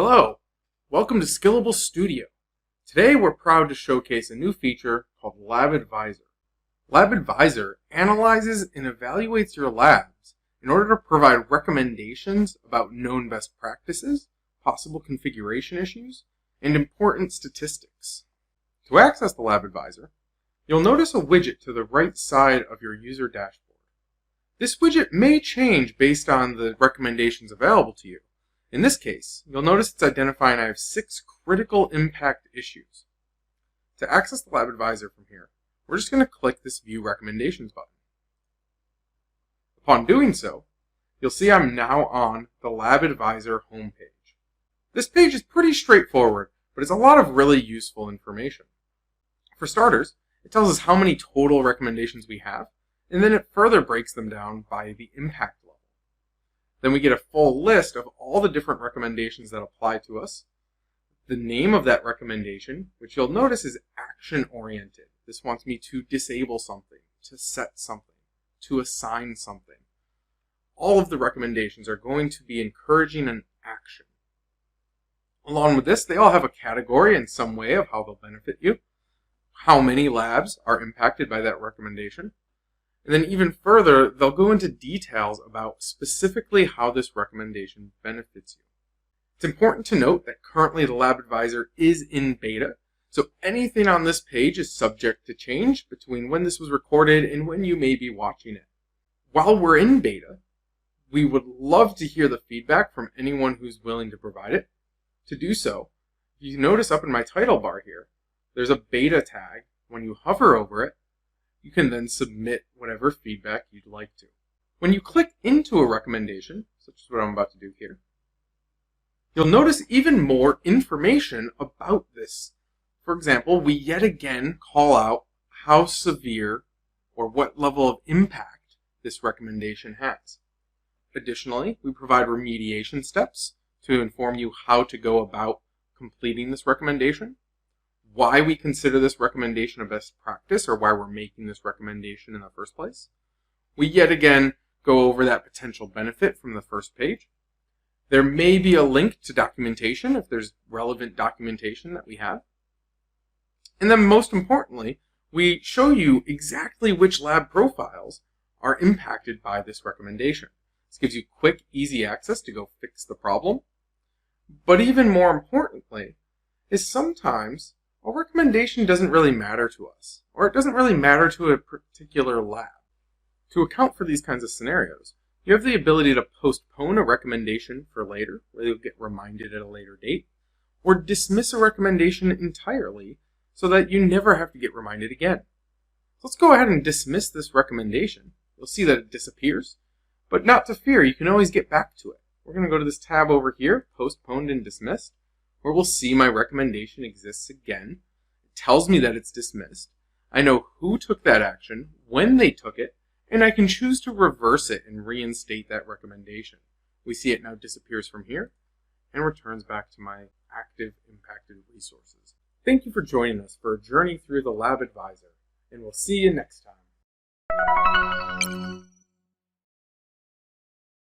Hello, welcome to Skillable Studio. Today we're proud to showcase a new feature called Lab Advisor. Lab Advisor analyzes and evaluates your labs in order to provide recommendations about known best practices, possible configuration issues, and important statistics. To access the Lab Advisor, you'll notice a widget to the right side of your user dashboard. This widget may change based on the recommendations available to you. In this case, you'll notice it's identifying I have 6 critical impact issues. To access the Lab Advisor from here, we're just going to click this View Recommendations button. Upon doing so, you'll see I'm now on the Lab Advisor homepage. This page is pretty straightforward, but it's a lot of really useful information. For starters, it tells us how many total recommendations we have, and then it further breaks them down by the impact level. Then we get a full list of all the different recommendations that apply to us, the name of that recommendation, which you'll notice is action-oriented. This wants me to disable something, to set something, to assign something. All of the recommendations are going to be encouraging an action. Along with this, they all have a category in some way of how they'll benefit you, how many labs are impacted by that recommendation, and then even further, they'll go into details about specifically how this recommendation benefits you. It's important to note that currently the Lab Advisor is in beta, so anything on this page is subject to change between when this was recorded and when you may be watching it. While we're in beta, we would love to hear the feedback from anyone who's willing to provide it. To do so, you notice up in my title bar here, there's a beta tag. When you hover over it, you can then submit whatever feedback you'd like to. When you click into a recommendation, such as what I'm about to do here, you'll notice even more information about this. For example, we yet again call out how severe or what level of impact this recommendation has. Additionally, we provide remediation steps to inform you how to go about completing this recommendation, why we consider this recommendation a best practice or why we're making this recommendation in the first place. We yet again go over that potential benefit from the first page. There may be a link to documentation if there's relevant documentation that we have. And then most importantly, we show you exactly which lab profiles are impacted by this recommendation. This gives you quick, easy access to go fix the problem. But even more importantly, is sometimes a recommendation doesn't really matter to us, or it doesn't really matter to a particular lab. To account for these kinds of scenarios, you have the ability to postpone a recommendation for later, where you'll get reminded at a later date, or dismiss a recommendation entirely so that you never have to get reminded again. So let's go ahead and dismiss this recommendation. You'll see that it disappears, but not to fear, you can always get back to it. We're going to go to this tab over here, Postponed and Dismissed, where we'll see my recommendation exists again. It tells me that it's dismissed. I know who took that action, when they took it, and I can choose to reverse it and reinstate that recommendation. We see it now disappears from here and returns back to my active impacted resources. Thank you for joining us for a journey through the Lab Advisor, and we'll see you next time.